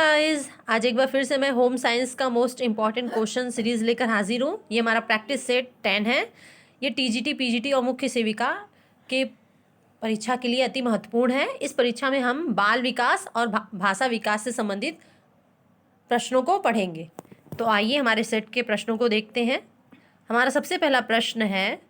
Guys, आज एक बार फिर से मैं होम साइंस का मोस्ट इम्पॉर्टेंट क्वेश्चन सीरीज लेकर हाजिर हूँ। ये हमारा प्रैक्टिस सेट 10 है। ये टीजीटी, पीजीटी और मुख्य सेविका के परीक्षा के लिए अति महत्वपूर्ण है। इस परीक्षा में हम बाल विकास और भाषा विकास से संबंधित प्रश्नों को पढ़ेंगे। तो आइए हमारे सेट के प्रश्नों को देखते हैं। हमारा सबसे पहला प्रश्न है,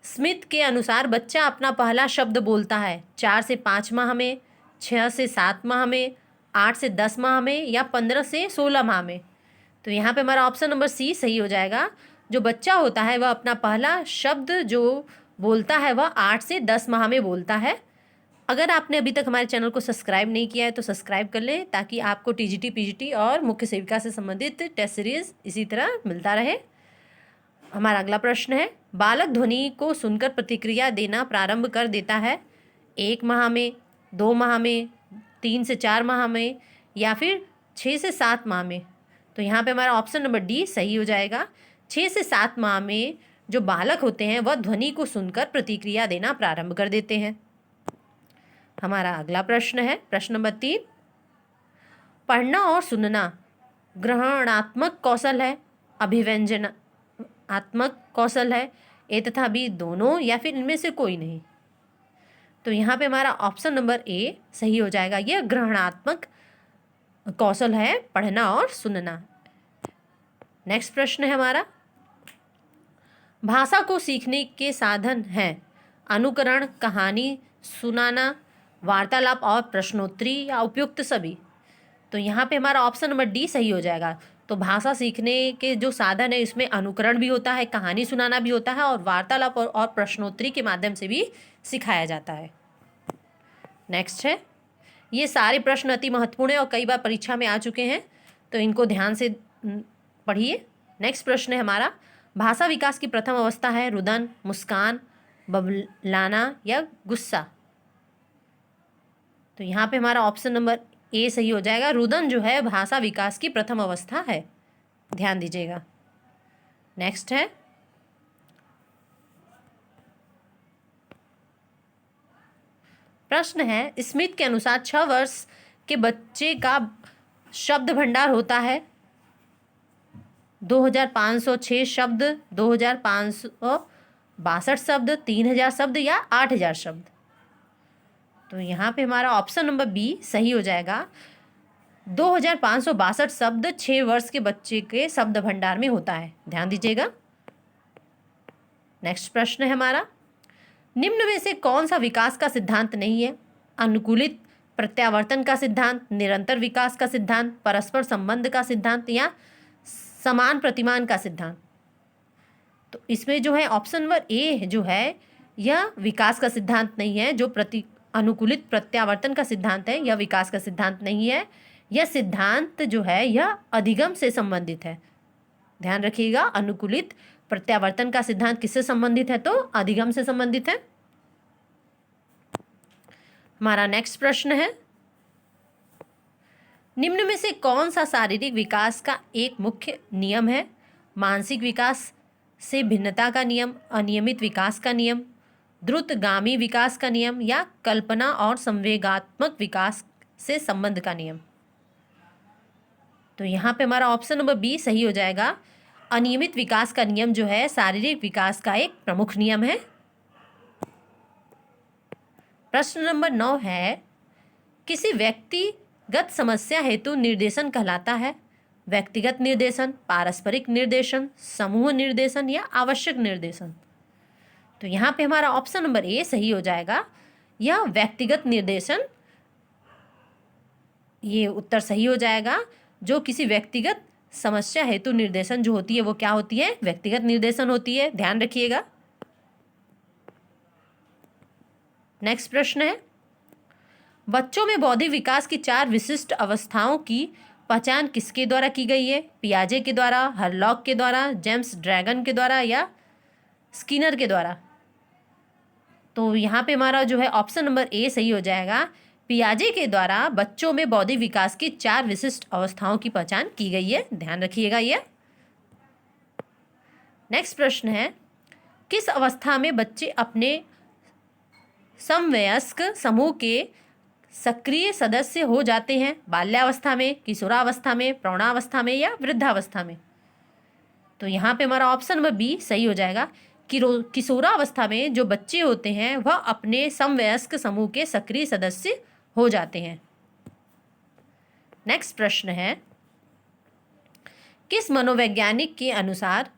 स्मिथ के अनुसार बच्चा अपना पहला शब्द बोलता है 4 से 5 माह में, 6 से 7 माह में, 8 से 10 माह में या 15 से 16 माह में। तो यहाँ पे हमारा ऑप्शन नंबर सी सही हो जाएगा। जो बच्चा होता है वह अपना पहला शब्द जो बोलता है वह 8 से 10 माह में बोलता है। अगर आपने अभी तक हमारे चैनल को सब्सक्राइब नहीं किया है तो सब्सक्राइब कर लें, ताकि आपको टीजीटी, पीजीटी और मुख्य सेविका से संबंधित टेस्ट सीरीज इसी तरह मिलता रहे। हमारा अगला प्रश्न है, बालक ध्वनि को सुनकर प्रतिक्रिया देना प्रारंभ कर देता है 1 माह में, 2 माह में, 3 से 4 माह में या फिर 6 से 7 माह में। तो यहाँ पे हमारा ऑप्शन नंबर डी सही हो जाएगा। 6 से 7 माह में जो बालक होते हैं वह ध्वनि को सुनकर प्रतिक्रिया देना प्रारंभ कर देते हैं। हमारा अगला प्रश्न है, प्रश्न नंबर 3, पढ़ना और सुनना ग्रहणात्मक कौशल है, अभिव्यंजनात्मक कौशल है, ए तथा बी दोनों या फिर इनमें से कोई नहीं। तो यहाँ पे हमारा ऑप्शन नंबर ए सही हो जाएगा। यह ग्रहणात्मक कौशल है, पढ़ना और सुनना। नेक्स्ट प्रश्न है हमारा, भाषा को सीखने के साधन हैं अनुकरण, कहानी सुनाना, वार्तालाप और प्रश्नोत्तरी या उपयुक्त सभी। तो यहाँ पे हमारा ऑप्शन नंबर डी सही हो जाएगा। तो भाषा सीखने के जो साधन है इसमें अनुकरण भी होता है, कहानी सुनाना भी होता है और वार्तालाप और प्रश्नोत्तरी के माध्यम से भी सिखाया जाता है। नेक्स्ट है, ये सारे प्रश्न अति महत्वपूर्ण है और कई बार परीक्षा में आ चुके हैं, तो इनको ध्यान से पढ़िए। नेक्स्ट प्रश्न है हमारा, भाषा विकास की प्रथम अवस्था है रुदन, मुस्कान, बबलाना या गुस्सा। तो यहाँ पे हमारा ऑप्शन नंबर ए सही हो जाएगा। रुदन जो है भाषा विकास की प्रथम अवस्था है, ध्यान दीजिएगा। नेक्स्ट है, प्रश्न है, स्मिथ के अनुसार 6 वर्ष के बच्चे का शब्द भंडार होता है 2506 शब्द, 2562 शब्द, 3000 शब्द या 8000 शब्द। तो यहाँ पे हमारा ऑप्शन नंबर बी सही हो जाएगा। 2562 शब्द 6 वर्ष के बच्चे के शब्द भंडार में होता है, ध्यान दीजिएगा। नेक्स्ट प्रश्न है हमारा, निम्न में से कौन सा विकास का सिद्धांत नहीं है? अनुकूलित प्रत्यावर्तन का सिद्धांत, निरंतर विकास का सिद्धांत, परस्पर संबंध का सिद्धांत या समान प्रतिमान का सिद्धांत। तो इसमें जो है ऑप्शन नंबर ए जो है यह विकास का सिद्धांत नहीं है। जो अनुकूलित प्रत्यावर्तन का सिद्धांत है यह विकास का सिद्धांत नहीं है। यह सिद्धांत जो है यह अधिगम से संबंधित है, ध्यान रखिएगा। अनुकूलित प्रत्यावर्तन का सिद्धांत किससे संबंधित है? तो अधिगम से संबंधित है। हमारा नेक्स्ट प्रश्न है, निम्न में से कौन सा शारीरिक विकास का एक मुख्य नियम है? मानसिक विकास से भिन्नता का नियम, अनियमित विकास का नियम, द्रुतगामी विकास का नियम या कल्पना और संवेगात्मक विकास से संबंध का नियम। तो यहाँ पे हमारा ऑप्शन नंबर बी सही हो जाएगा। अनियमित विकास का नियम जो है शारीरिक विकास का एक प्रमुख नियम है। प्रश्न नंबर 9 है, किसी व्यक्तिगत समस्या हेतु निर्देशन कहलाता है व्यक्तिगत निर्देशन, पारस्परिक निर्देशन, समूह निर्देशन या आवश्यक निर्देशन। तो यहाँ पे हमारा ऑप्शन नंबर ए सही हो जाएगा। यह व्यक्तिगत निर्देशन, ये उत्तर सही हो जाएगा। जो किसी व्यक्तिगत समस्या हेतु निर्देशन जो होती है वो क्या होती है? व्यक्तिगत निर्देशन होती है, ध्यान रखिएगा। नेक्स्ट प्रश्न है, बच्चों में बौद्धिक विकास की 4 विशिष्ट अवस्थाओं की पहचान किसके द्वारा की गई है? पियाजे के द्वारा, हरलॉक के द्वारा, जेम्स ड्रैगन के द्वारा या स्किनर के द्वारा। तो यहाँ पे हमारा जो है ऑप्शन नंबर ए सही हो जाएगा। पियाजे के द्वारा बच्चों में बौद्धिक विकास की 4 विशिष्ट अवस्थाओं की पहचान की गई है, ध्यान रखिएगा ये। नेक्स्ट प्रश्न है, किस अवस्था में बच्चे अपने समवयस्क समूह के सक्रिय सदस्य हो जाते हैं बाल्यावस्था में, किशोरावस्था में, प्रौढ़ावस्था में या वृद्धावस्था में। तो यहाँ पे हमारा ऑप्शन नंबर बी सही हो जाएगा कि किशोरावस्था में जो बच्चे होते हैं वह अपने समवयस्क समूह के सक्रिय सदस्य हो जाते हैं। नेक्स्ट प्रश्न है, किस मनोवैज्ञानिक के अनुसार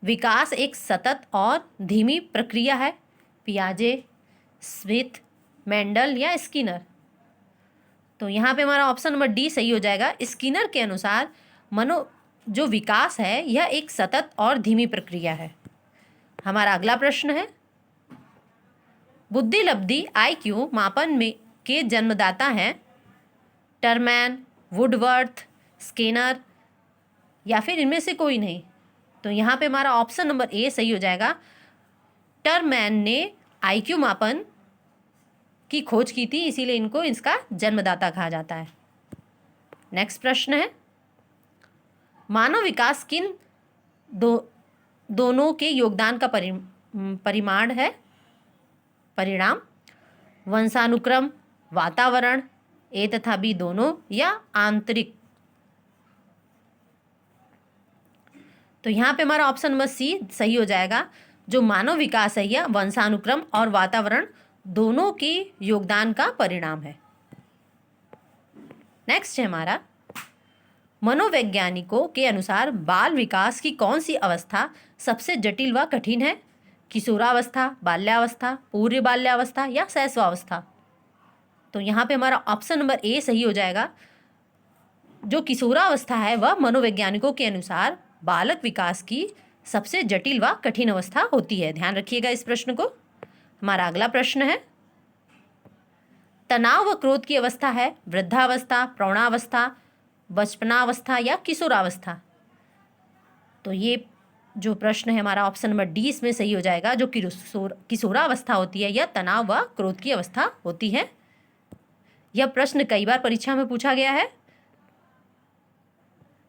विकास एक सतत और धीमी प्रक्रिया है? पियाजे, स्मिथ, मेंडल या स्किनर? तो यहाँ पे हमारा ऑप्शन नंबर डी सही हो जाएगा। स्किनर के अनुसार जो विकास है यह एक सतत और धीमी प्रक्रिया है। हमारा अगला प्रश्न है, बुद्धिलब्धि IQ मापन में के जन्मदाता हैं टरमैन, वुडवर्थ, स्किनर या फिर इनमें से कोई नहीं? तो यहाँ पे हमारा ऑप्शन नंबर ए सही हो जाएगा। टरमैन ने IQ मापन की खोज की थी, इसीलिए इनको इसका जन्मदाता कहा जाता है। नेक्स्ट प्रश्न है, मानव विकास किन दोनों के योगदान का परिमाण है? परिणाम, वंशानुक्रम, वातावरण, ए तथा बी दोनों या आंतरिक? तो यहाँ पे हमारा ऑप्शन नंबर सी सही हो जाएगा। जो मानव विकास है यह वंशानुक्रम और वातावरण दोनों के योगदान का परिणाम है। नेक्स्ट है हमारा, मनोवैज्ञानिकों के अनुसार बाल विकास की कौन सी अवस्था सबसे जटिल व कठिन है? किशोरावस्था, बाल्यावस्था, पूर्व बाल्यावस्था या शैशवावस्था? तो यहाँ पे हमारा ऑप्शन नंबर ए सही हो जाएगा। जो किशोरावस्था है वह मनोवैज्ञानिकों के अनुसार बालक विकास की सबसे जटिल व कठिन अवस्था होती है। ध्यान रखिएगा इस प्रश्न को। हमारा अगला प्रश्न है, तनाव व क्रोध की अवस्था है वृद्धावस्था, प्रौढ़ावस्था, बचपनावस्था या किशोरावस्था? तो ये जो प्रश्न है हमारा ऑप्शन नंबर डी इसमें सही हो जाएगा। जो किशोरावस्था होती है यह तनाव व क्रोध की अवस्था होती है। यह प्रश्न कई बार परीक्षा में पूछा गया है।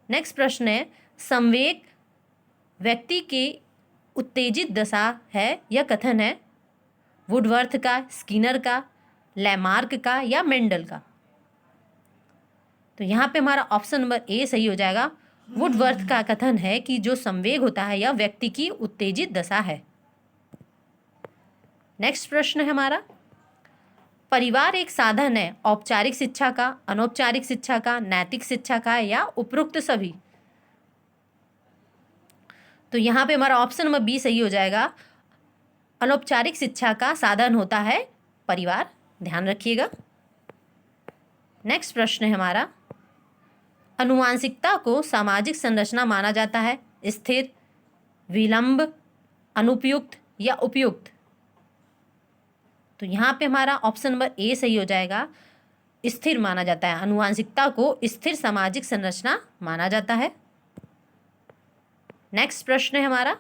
नेक्स्ट प्रश्न है, संवेग व्यक्ति की उत्तेजित दशा है यह कथन है? वुडवर्थ का, स्किनर का, लैमार्क का या मेंडल का? तो यहाँ पे हमारा ऑप्शन नंबर ए सही हो जाएगा। वुडवर्थ का कथन है कि जो संवेग होता है यह व्यक्ति की उत्तेजित दशा है। नेक्स्ट प्रश्न है हमारा, परिवार एक साधन है औपचारिक शिक्षा का, अनौपचारिक शिक्षा का, नैतिक शिक्षा का या उपरोक्त सभी? तो यहाँ पे हमारा ऑप्शन नंबर बी सही हो जाएगा। अनौपचारिक शिक्षा का साधन होता है परिवार। ध्यान रखिएगा। नेक्स्ट प्रश्न है हमारा, अनुवांशिकता को सामाजिक संरचना माना जाता है? स्थिर, विलंब, अनुपयुक्त या उपयुक्त? तो यहाँ पे हमारा ऑप्शन नंबर ए सही हो जाएगा। स्थिर माना जाता है। अनुवांशिकता को स्थिर सामाजिक संरचना माना जाता है। नेक्स्ट प्रश्न है हमारा,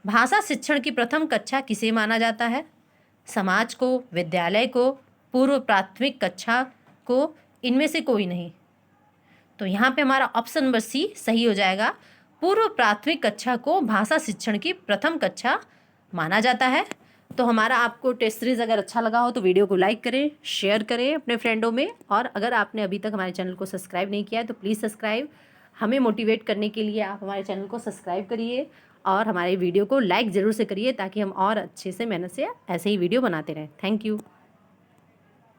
भाषा शिक्षण की प्रथम कक्षा किसे माना जाता है? समाज को, विद्यालय को, पूर्व प्राथमिक कक्षा को, इनमें से कोई नहीं? तो यहाँ पे हमारा ऑप्शन नंबर सी सही हो जाएगा। पूर्व प्राथमिक कक्षा को भाषा शिक्षण की प्रथम कक्षा माना जाता है। तो हमारा आपको टेस्ट सीरीज अगर अच्छा लगा हो तो वीडियो को लाइक करें, शेयर करें अपने फ्रेंडों में, और अगर आपने अभी तक हमारे चैनल को सब्सक्राइब नहीं किया है तो प्लीज़ सब्सक्राइब। हमें मोटिवेट करने के लिए आप हमारे चैनल को सब्सक्राइब करिए और हमारे वीडियो को लाइक ज़रूर से करिए ताकि हम और अच्छे से मेहनत से ऐसे ही वीडियो बनाते रहें। Thank you.